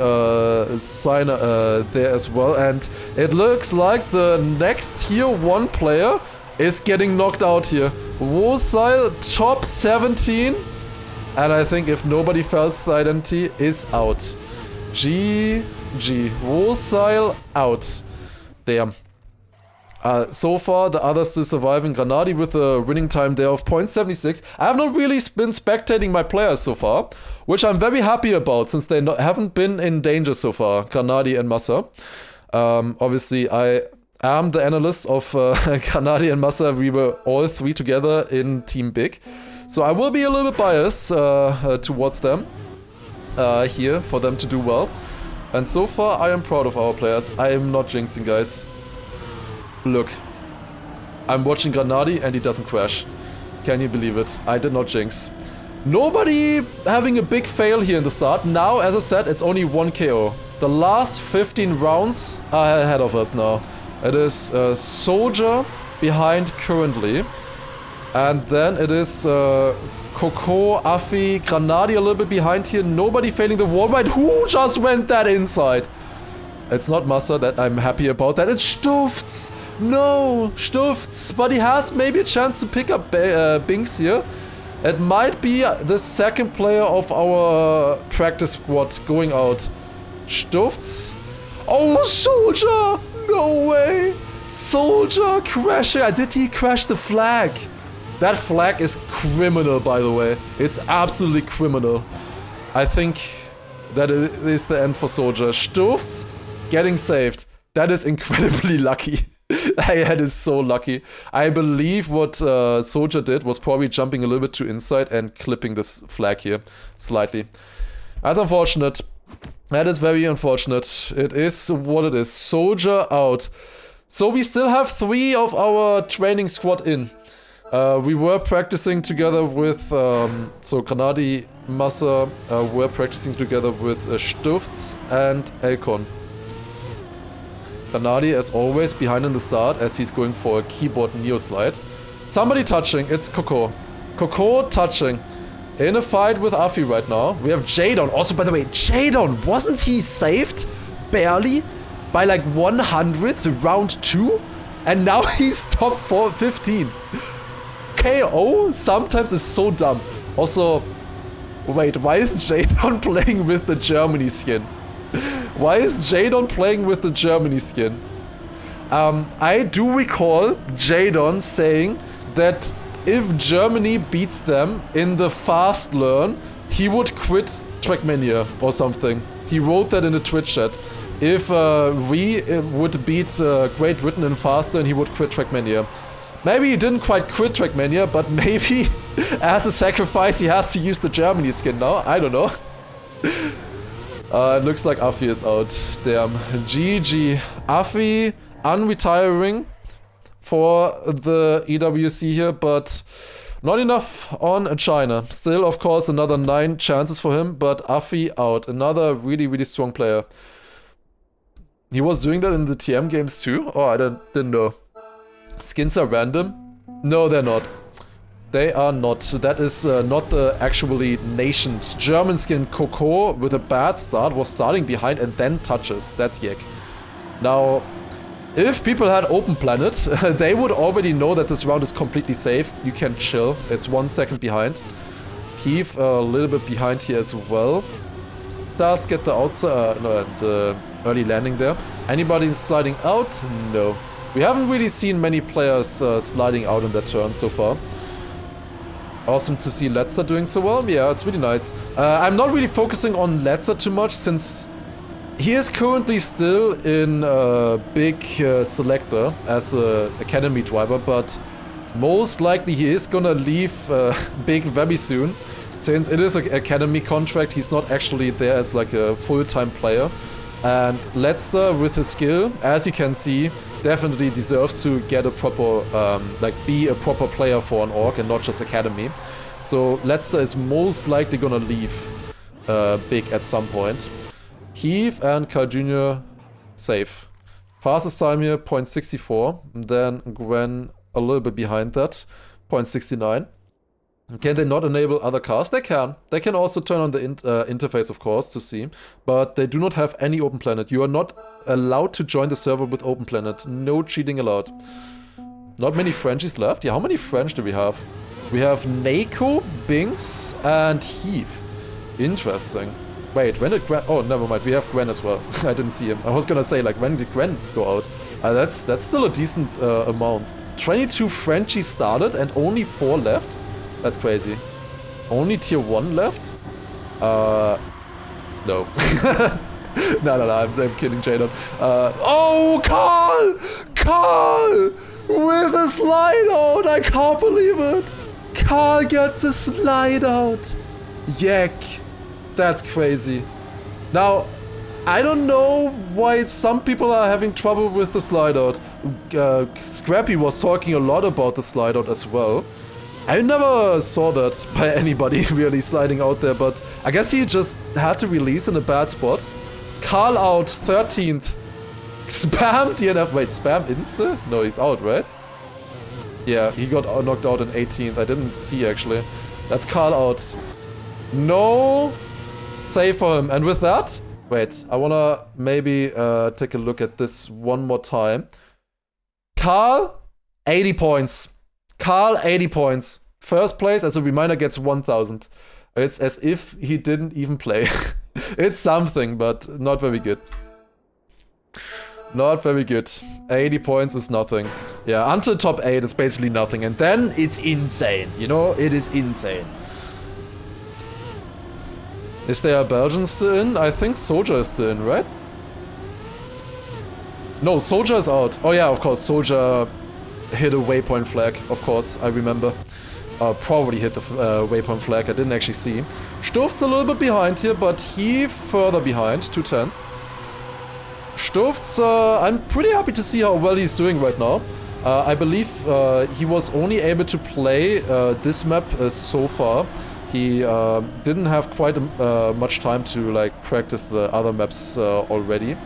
sign there as well. And it looks like the next tier 1 player is getting knocked out here. Warside top 17. And I think if nobody fails the identity, is out. GG. Warside out. Damn. So far, the others still surviving. Granadi with a winning time there of 0.76. I have not really been spectating my players so far, which I'm very happy about, since they haven't been in danger so far, Granadi and Massa. Obviously, I am the analyst of Granadi and Massa. We were all 3 together in Team Big. So I will be a little bit biased towards them here, for them to do well. And so far, I am proud of our players. I am not jinxing, guys. Look, I'm watching Granadi and he doesn't crash. Can you believe it? I did not jinx. Nobody having a big fail here in the start. Now, as I said, it's only 1 KO. The last 15 rounds are ahead of us now. It is Soldier behind currently. And then it is Coco, Afi, Granadi a little bit behind here. Nobody failing the wall ride. Who just went that inside? It's not Massa, that I'm happy about that. It's Stufts! No, Stufts! But he has maybe a chance to pick up Binks here. It might be the second player of our practice squad going out. Stufts? Oh, Soldier! No way! Soldier crashing. Did he crash the flag? That flag is criminal, by the way. It's absolutely criminal. I think that is the end for Soldier. Stufts getting saved. That is incredibly lucky. That is so lucky. I believe what Soldier did was probably jumping a little bit too inside and clipping this flag here slightly. That's unfortunate. That is very unfortunate. It is what it is. Soldier out. So we still have 3 of our training squad in. We were practicing together with, so Granadi, Massa, were practicing together with Stifts and Elkon. Granadi, as always, behind in the start as he's going for a keyboard neo slide. Somebody touching, it's Coco. Coco touching. In a fight with Afi right now. We have Jadon. Also, by the way, Jadon, wasn't he saved? Barely? By like 100th round 2? And now he's top 15. KO sometimes is so dumb. Also, wait, why is Jadon playing with the Germany skin? Why is Jadon playing with the Germany skin? I do recall Jadon saying that if Germany beats them in the fast learn, he would quit Trackmania or something. He wrote that in the Twitch chat. If we would beat Great Britain in fast learn, he would quit Trackmania. Maybe he didn't quite quit Trackmania, but maybe as a sacrifice he has to use the Germany skin now. I don't know. It looks like Afi is out. Damn. GG. Afi unretiring for the EWC here, but not enough on China. Still, of course, another 9 chances for him, but Afi out. Another really, really strong player. He was doing that in the TM games too? Oh, I didn't know. Skins are random? No, they're not. They are not. That is not the actually nationed German skin. Coco with a bad start was starting behind and then touches. That's Yek. Now, if people had Open Planet, they would already know that this round is completely safe. You can chill. It's 1 second behind. Heave a little bit behind here as well. Does get the outside, the early landing there. Anybody sliding out? No. We haven't really seen many players sliding out in that turn so far. Awesome to see Letzer doing so well. Yeah, it's really nice. I'm not really focusing on Letzer too much since he is currently still in big selector as a academy driver, but most likely he is gonna leave big very soon. Since it is an academy contract, he's not actually there as like a full-time player. And Letzer, with his skill, as you can see, definitely deserves to get a proper, be a proper player for an org and not just academy. So Letzer is most likely gonna leave big at some point. Heath and Carl Jr. safe. Fastest time here, 0.64. Then Gwen a little bit behind that, 0.69. Can they not enable other cars? They can. They can also turn on the interface, of course, to see. But they do not have any Open Planet. You are not allowed to join the server with Open Planet. No cheating allowed. Not many Frenchies left. Yeah, how many French do we have? We have Nako, Binks, and Heath. Interesting. Wait, when did Gwen... Oh, never mind. We have Gwen as well. I didn't see him. I was gonna say, like, when did Gwen go out? That's still a decent amount. 22 Frenchies started and only 4 left? That's crazy. Only tier 1 left? No. No, I'm kidding, Jadon. Oh, Carl! Carl! With a slide out! I can't believe it! Carl gets a slide out! Yek. That's crazy. Now, I don't know why some people are having trouble with the slide out. Scrappy was talking a lot about the slide out as well. I never saw that by anybody really sliding out there, but I guess he just had to release in a bad spot. Carl out 13th. Spam DNF. Wait, spam insta? No, he's out, right? Yeah, he got knocked out in 18th. I didn't see actually. That's Carl out. No save for him. And with that, wait, I wanna maybe take a look at this one more time. Carl, 80 points. Carl, 80 points. First place, as a reminder, gets 1,000. It's as if he didn't even play. It's something, but not very good. Not very good. 80 points is nothing. Yeah, until top 8 is basically nothing. And then it's insane. You know, it is insane. Is there a Belgian still in? I think Soldier is still in, right? No, Soldier is out. Oh yeah, of course, Soldier hit a waypoint flag. Of course, I remember. Probably hit the waypoint flag. I didn't actually see. Stuft's a little bit behind here, but he further behind, 210th. Stuft's, I'm pretty happy to see how well he's doing right now. I believe he was only able to play this map so far. He didn't have quite much time to like practice the other maps already.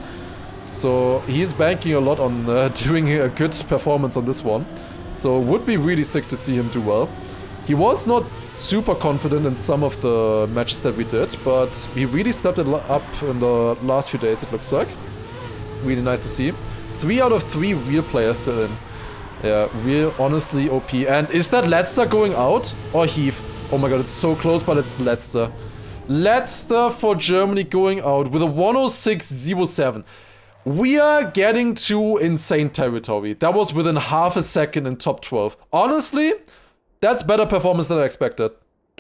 So he's banking a lot on doing a good performance on this one. So would be really sick to see him do well. He was not super confident in some of the matches that we did, but he really stepped it up in the last few days, it looks like. Really nice to see. 3 out of 3 real players still in. Yeah, real, honestly OP. And is that Letzter going out? Or Heath? Oh my god, it's so close, but it's Letzter. Letzter for Germany going out with a 106.07. We are getting to insane territory. That was within half a second in top 12. Honestly, that's better performance than I expected.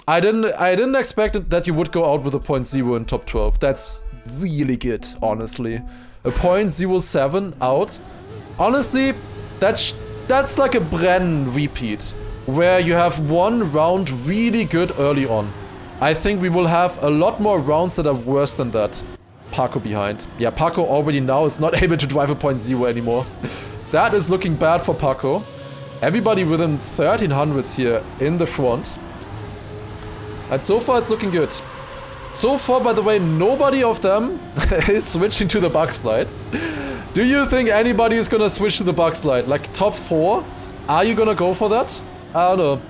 I didn't expect that you would go out with a 0.0 in top 12. That's really good, honestly. A 0.07 out. Honestly, that's like a Bren repeat, where you have one round really good early on. I think we will have a lot more rounds that are worse than that. Paco behind. Yeah, Paco already now is not able to drive a 0.0 anymore. That is looking bad for Paco. Everybody within 1300s here in the front. And so far it's looking good. So far, by the way, nobody of them is switching to the backslide. Do you think anybody is gonna switch to the backslide? Like top 4? Are you gonna go for that? I don't know.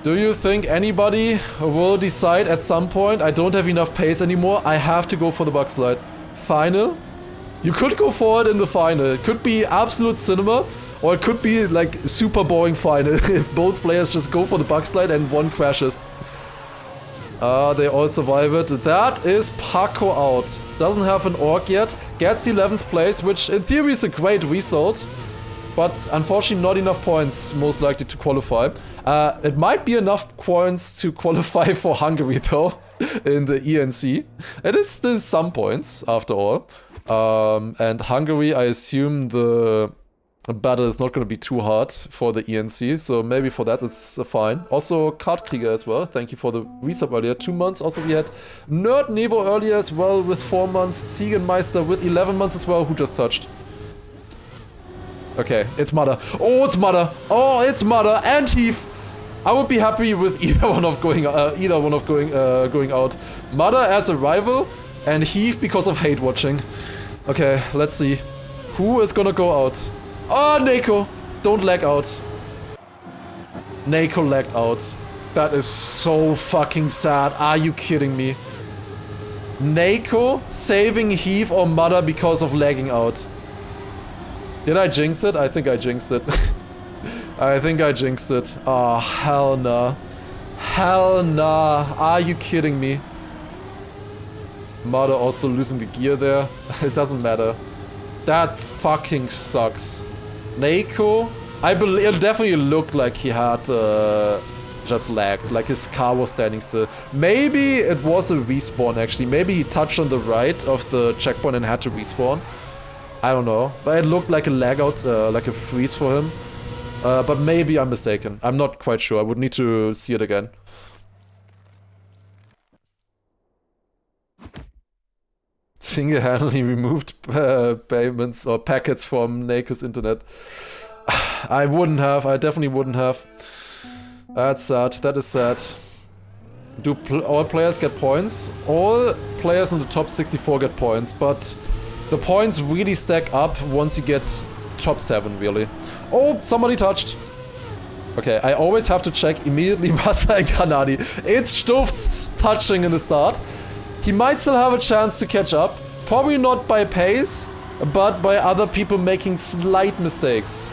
Do you think anybody will decide at some point, I don't have enough pace anymore, I have to go for the backslide? Final? You could go for it in the final. It could be absolute cinema, or it could be like super boring final if both players just go for the backslide and one crashes. They all survive it. That is Paco out. Doesn't have an orc yet. Gets 11th place, which in theory is a great result. But unfortunately not enough points, most likely, to qualify. It might be enough points to qualify for Hungary, though, in the ENC. It is still some points, after all. And Hungary, I assume the battle is not going to be too hard for the ENC, so maybe for that it's fine. Also, Kartkrieger as well, thank you for the resub earlier. 2 months. Also, we had Nerd Nevo earlier as well with 4 months. Ziegenmeister with 11 months as well. Who just touched? Okay, it's Mother. Oh, it's Mother. Oh, it's Mother and Heath. I would be happy with either one of going out. Mother as a rival and Heath because of hate watching. Okay, let's see. Who is gonna go out? Oh, Nako! Don't lag out. Nako lagged out. That is so fucking sad. Are you kidding me? Nako saving Heath or Mother because of lagging out. Did I jinx it? I think I jinxed it. I think I jinxed it. Oh, hell nah. Hell nah. Are you kidding me? Mother also losing the gear there. It doesn't matter. That fucking sucks. Nako, I believe it definitely looked like he had just lagged, like his car was standing still. Maybe it was a respawn actually. Maybe he touched on the right of the checkpoint and had to respawn. I don't know, but it looked like a lag out, like a freeze for him. But maybe I'm mistaken. I'm not quite sure. I would need to see it again. Single-handedly removed payments or packets from Nako's internet. I wouldn't have. I definitely wouldn't have. That's sad. That is sad. Do all players get points? All players in the top 64 get points, but the points really stack up once you get top 7, really. Oh, somebody touched. Okay, I always have to check immediately Massa and Granadi. It's Stuft's touching in the start. He might still have a chance to catch up. Probably not by pace, but by other people making slight mistakes.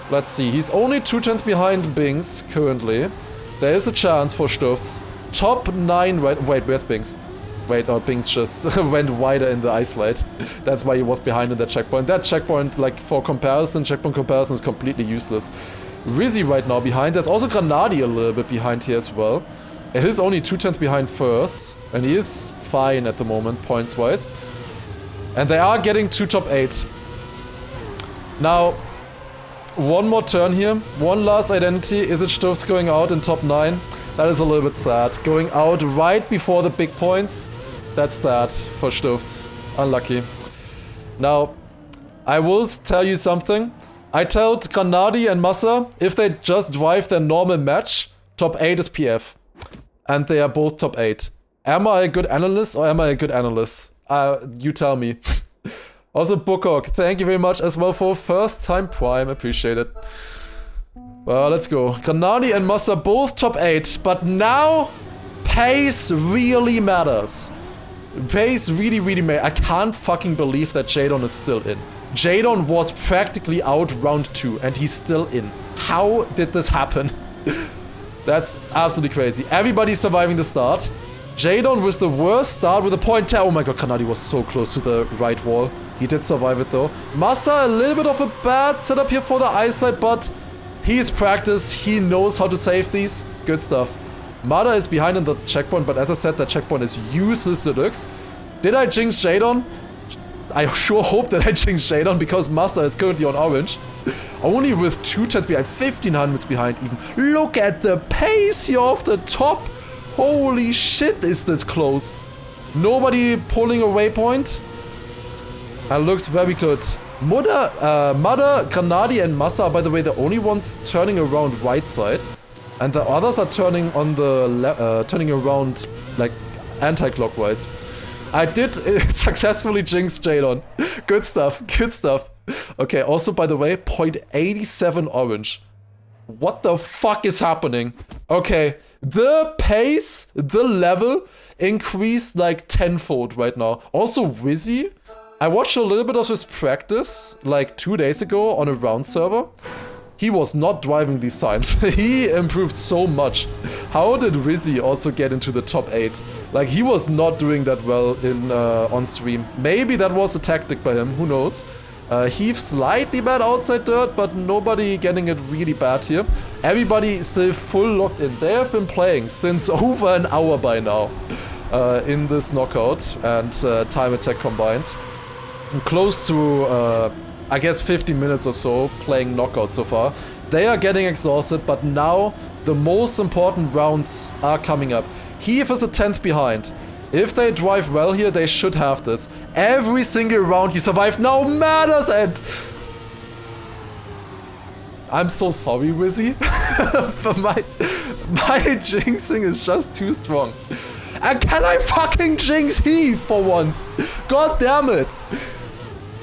Let's see, he's only 2/10 behind Bings currently. There is a chance for Stuft's. Top 9, wait, where's Bings? Wait, oh, Bings just went wider in the ice light. That's why he was behind in that checkpoint. That checkpoint, like, for comparison, checkpoint comparison is completely useless. Rizzy right now behind. There's also Granadi a little bit behind here as well. It is only 2/10 behind first, and he is fine at the moment, points-wise. And they are getting 2 top 8. Now, one more turn here. One last identity. Is it Stuffs going out in top 9? That is a little bit sad. Going out right before the big points. That's sad for Stuffs. Unlucky. Now, I will tell you something. I told Granadi and Massa, if they just drive their normal match, top 8 is PF. And they are both top 8. Am I a good analyst or am I a good analyst? You tell me. Also, Bookok, thank you very much as well for first time Prime. Appreciate it. Well, let's go. Granadi and Massa both top 8, but now pace really matters. Pace really matters. I can't fucking believe that Jadon is still in. Jadon was practically out round 2 and he's still in. How did this happen? That's absolutely crazy. Everybody's surviving the start. Jadon with the worst start with a .10. Oh my god, Granadi was so close to the right wall. He did survive it though. Massa, a little bit of a bad setup here for the eyesight, but he's practiced. He knows how to save these. Good stuff. Mada is behind in the checkpoint, but as I said, that checkpoint is useless deluxe. Did I jinx Jadon? I sure hope that I jinx Jadon because Massa is currently on orange. Only with 2 tenths behind, 1500s behind even. Look at the pace here off the top. Holy shit, is this close. Nobody pulling a waypoint. And looks very good. Mada, Granadi and Massa are, by the way, the only ones turning around right side. And the others are turning on the turning around like anti-clockwise. I did successfully jinx Jadon. Good stuff, good stuff. Okay, also by the way, 0.87 orange. What the fuck is happening? Okay, the pace, the level increased like tenfold right now. Also Wizzy, I watched a little bit of his practice like 2 days ago on a round server. He was not driving these times. He improved so much. How did Wizzy also get into the top 8? Like, he was not doing that well in on stream. Maybe that was a tactic by him, who knows. Heath slightly bad outside dirt, but nobody getting it really bad here. Everybody still full locked in. They have been playing since over an hour by now in this knockout and time attack combined. Close to... I guess 15 minutes or so playing knockout so far. They are getting exhausted, but now the most important rounds are coming up. Heath is a 10th behind. If they drive well here, they should have this. Every single round he survived now matters, and... I'm so sorry, Wizzy. But my jinxing is just too strong. And can I fucking jinx Heath for once? God damn it.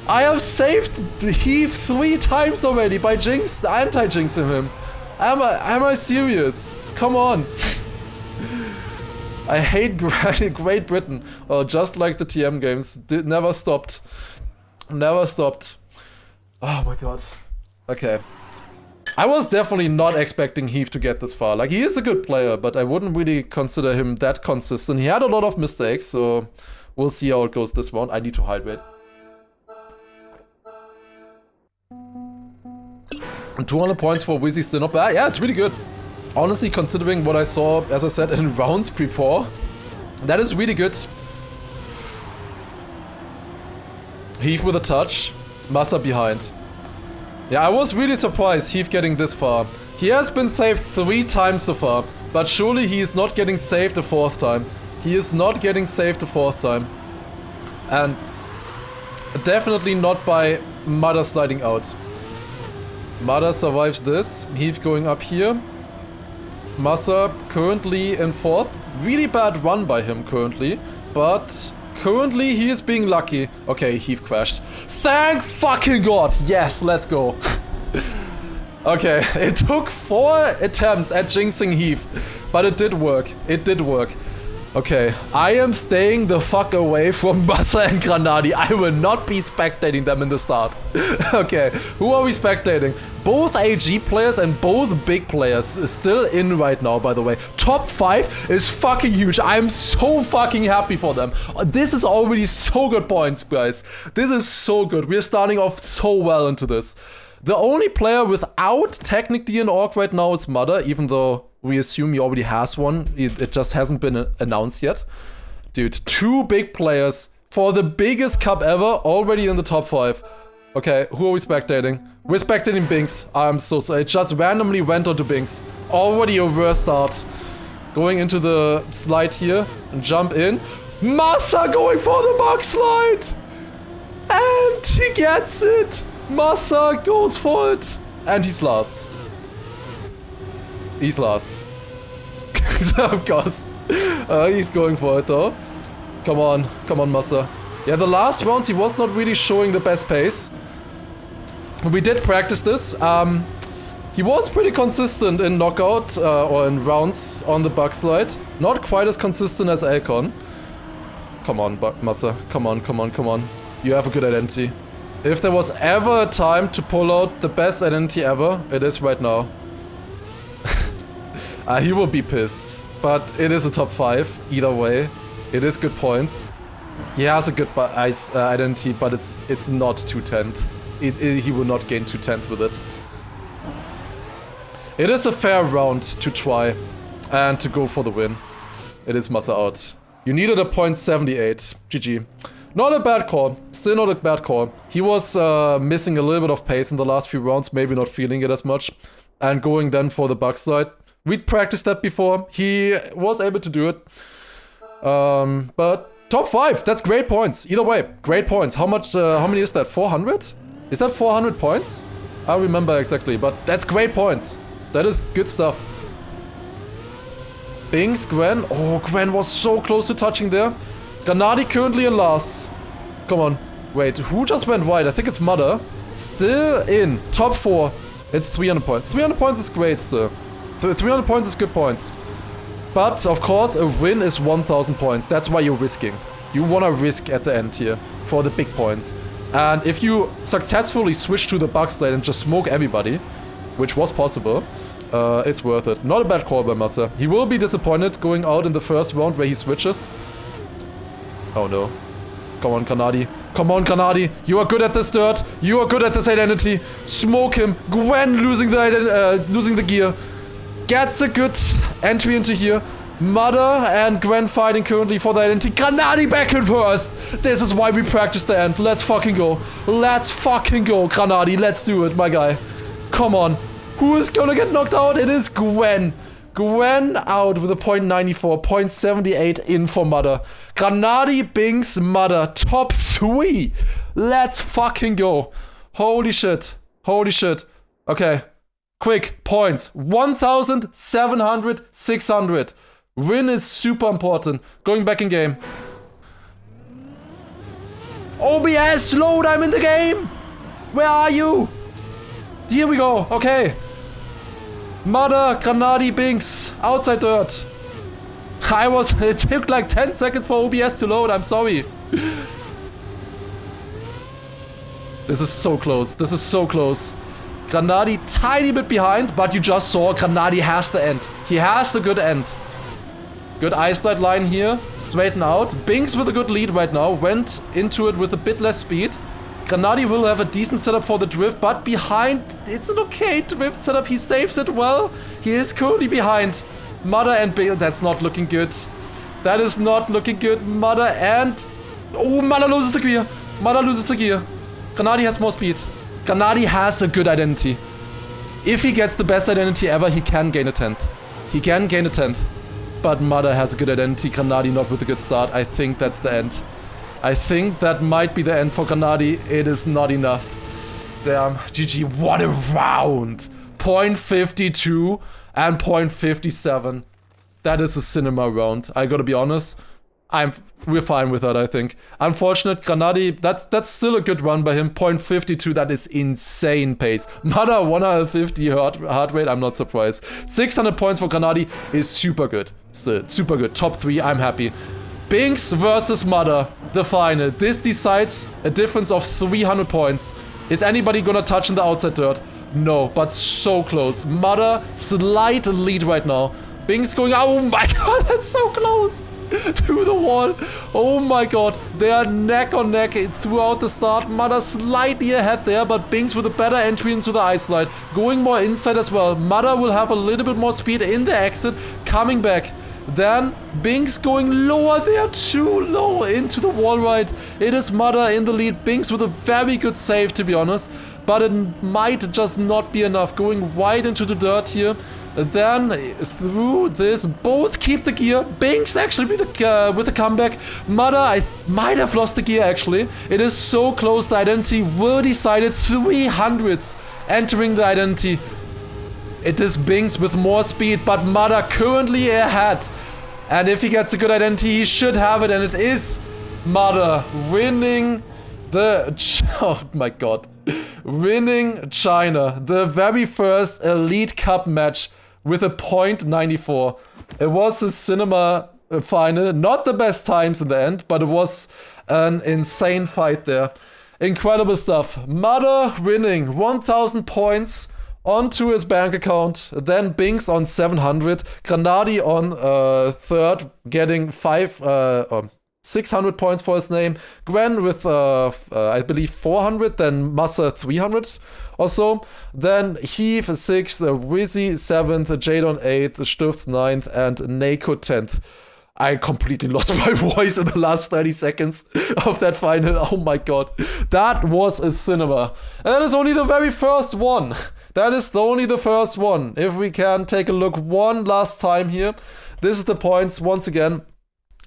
I have saved Heath 3 times already by anti-jinxing him. Am I serious? Come on. I hate Great Britain. Oh, just like the TM games. Never stopped. Never stopped. Oh my god. Okay. I was definitely not expecting Heath to get this far. Like, he is a good player, but I wouldn't really consider him that consistent. He had a lot of mistakes, so we'll see how it goes this round. I need to hydrate. 200 points for Wizzy, still not bad. Yeah, it's really good. Honestly, considering what I saw, as I said, in rounds before, that is really good. Heath with a touch. Massa behind. Yeah, I was really surprised Heath getting this far. He has been saved 3 times so far, but surely he is not getting saved a 4th time. He is not getting saved a 4th time. And definitely not by Mada sliding out. Mada survives this. Heath going up here. Massa currently in 4th. Really bad run by him currently. But currently he is being lucky. Okay, Heath crashed. Thank fucking god! Yes, let's go. Okay, it took 4 attempts at jinxing Heath. But it did work. It did work. Okay, I am staying the fuck away from Massa and Granadi. I will not be spectating them in the start. Okay, who are we spectating? Both AG players and both big players still in right now, by the way. Top 5 is fucking huge. I'm so fucking happy for them. This is already so good points, guys. This is so good. We're starting off so well into this. The only player without technically an orc right now is Mada, even though we assume he already has one. It just hasn't been announced yet. Dude, 2 big players for the biggest cup ever, already in the top 5. Okay, who are we spectating? We're spectating Binks. I'm so sorry. It just randomly went onto Binks. Already a worse start. Going into the slide here and jump in. Massa going for the bug slide! And he gets it! Massa goes for it! And he's last. He's last. Of course. He's going for it though. Come on Massa. Yeah, the last rounds he was not really showing the best pace. We did practice this. He was pretty consistent in knockout or in rounds on the bug slide. Not quite as consistent as Elcon. Come on, Massa. Come on. You have a good identity. If there was ever a time to pull out the best identity ever, it is right now. He will be pissed. But it is a top 5, either way. It is good points. He has a good identity, but it's not 210th. He will not gain 210th with it. It is a fair round to try and to go for the win. It is Massa out. You needed a .78. GG. Not a bad call. Still not a bad call. He was missing a little bit of pace in the last few rounds, maybe not feeling it as much. And going then for the bug slide. We'd practiced that before. He was able to do it. But top 5, that's great points. Either way, great points. How many is that? 400? Is that 400 points? I don't remember exactly, but that's great points. That is good stuff. Binks, Gwen. Oh, Gwen was so close to touching there. Granadi currently in last. Come on. Wait, who just went wide? I think it's Mother. Still in. Top 4. It's 300 points. 300 points is great, sir. 300 points is good points. But, of course, a win is 1000 points. That's why you're risking. You want to risk at the end here for the big points. And if you successfully switch to the bug slide and just smoke everybody, which was possible, it's worth it. Not a bad call by Massa. He will be disappointed going out in the first round where he switches. Oh no. Come on, Granadi. Come on, Granadi. You are good at this dirt. You are good at this identity. Smoke him. Gwen losing the gear. Gets a good entry into here. Mother and Gwen fighting currently for the identity. Granadi back in first. This is why we practice the end. Let's fucking go. Let's fucking go, Granadi. Let's do it, my guy. Come on. Who is gonna get knocked out? It is Gwen. Gwen out with a .94, .78 in for Mother. Granadi, Binks, Mother. Top 3. Let's fucking go. Holy shit. Holy shit. Okay. Quick points. 1,700, 600. Win is super important. Going back in game. OBS, load, I'm in the game. Where are you? Here we go. Okay. Mother, Granadi, Binks. Outside dirt. It took like 10 seconds for OBS to load. I'm sorry. This is so close. This is so close. Granadi tiny bit behind, but you just saw Granadi has the end. He has the good end. Good ice slide line here. Straighten out. Binks with a good lead right now. Went into it with a bit less speed. Granadi will have a decent setup for the drift, but behind, it's an okay drift setup. He saves it well. He is currently behind. Mother and Binks, that's not looking good. That is not looking good. Mother and... Oh, Mother loses the gear. Mother loses the gear. Granadi has more speed. Granadi has a good identity. If he gets the best identity ever, he can gain a 10th. He can gain a 10th. But Mother has a good identity. Granadi not with a good start. I think that's the end. I think that might be the end for Granadi. It is not enough. Damn. GG. What a round. .52 and .57. That is a cinema round. I gotta be honest. We're fine with that, I think. Unfortunate, Granadi, that's still a good run by him. .52, that is insane pace. Mother, 150 heart rate, I'm not surprised. 600 points for Granadi is super good. Still, super good. Top 3, I'm happy. Binks versus Mother, the final. This decides a difference of 300 points. Is anybody gonna touch in the outside dirt? No, but so close. Mother, slight lead right now. Binks going, oh my god, that's so close. To the wall. Oh my god. They are neck on neck throughout the start. Mother slightly ahead there, but Binks with a better entry into the ice slide. Going more inside as well. Mother will have a little bit more speed in the exit. Coming back. Then Binks going lower there, too low into the wall right. It is Mudder in the lead. Binks with a very good save, to be honest. But it might just not be enough. Going wide into the dirt here. Then through this, both keep the gear. Binks actually with the comeback. Mudder, I might have lost the gear actually. It is so close. The identity will decide it. 300s entering the identity. It is Binks with more speed, but Mudder currently ahead. And if he gets a good identity, he should have it. And it is Mudder winning the... Oh my god. Winning China. The very first Elite Cup match with a .94. It was a cinema final. Not the best times in the end, but it was an insane fight there. Incredible stuff. Mudder winning 1,000 points onto his bank account. Then Binks on 700. Granadi on third, getting 600 points for his name. Gwen with, I believe, 400. Then Massa 300 or so. Then Heath 6th, Wizzy 7th, Jadon 8th, Stifts 9th, and Nako 10th. I completely lost my voice in the last 30 seconds of that final. Oh my god. That was a cinema. And that is only the very first one. That is only the first one. If we can take a look one last time here. This is the points once again.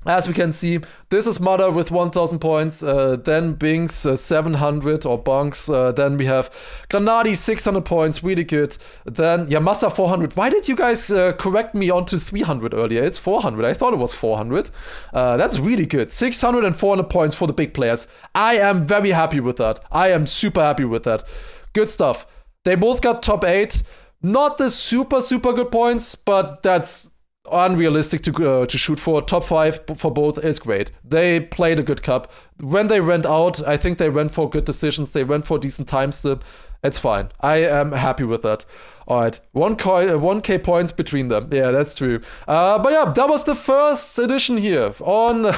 As we can see, this is Mudder with 1,000 points, then Binks 700 or Bunks, then we have Granadi 600 points, really good. Then Yamasa 400. Why did you guys correct me onto 300 earlier? It's 400. I thought it was 400. That's really good. 600 and 400 points for the big players. I am very happy with that. I am super happy with that. Good stuff. They both got top 8. Not the super good points, but that's unrealistic to shoot for. Top 5 for both is great. They played a good cup. When they went out, I think they went for good decisions. They went for decent time still. It's fine. I am happy with that. Alright, 1k points between them. Yeah, that's true. But yeah, that was the first edition here on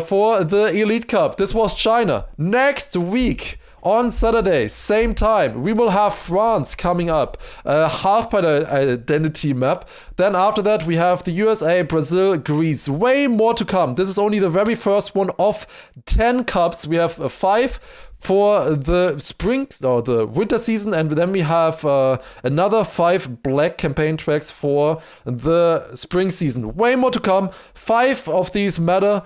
for the Elite Cup. This was China. Next week, on Saturday, same time, we will have France coming up, half by the identity map. Then after that, we have the USA, Brazil, Greece. Way more to come. This is only the very first one of 10 cups. We have 5 for the spring or the winter season, and then we have another 5 black campaign tracks for the spring season. Way more to come. 5 of these matter.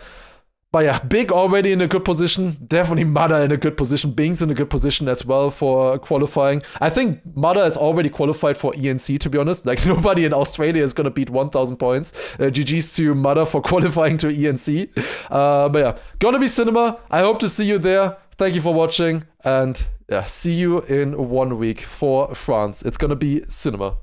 But yeah, Big already in a good position. Definitely Mudder in a good position. Binks in a good position as well for qualifying. I think Mudder is already qualified for ENC, to be honest. Like, nobody in Australia is going to beat 1,000 points. GG's to Mudder for qualifying to ENC. But yeah, gonna be cinema. I hope to see you there. Thank you for watching. And yeah, see you in 1 week for France. It's gonna be cinema.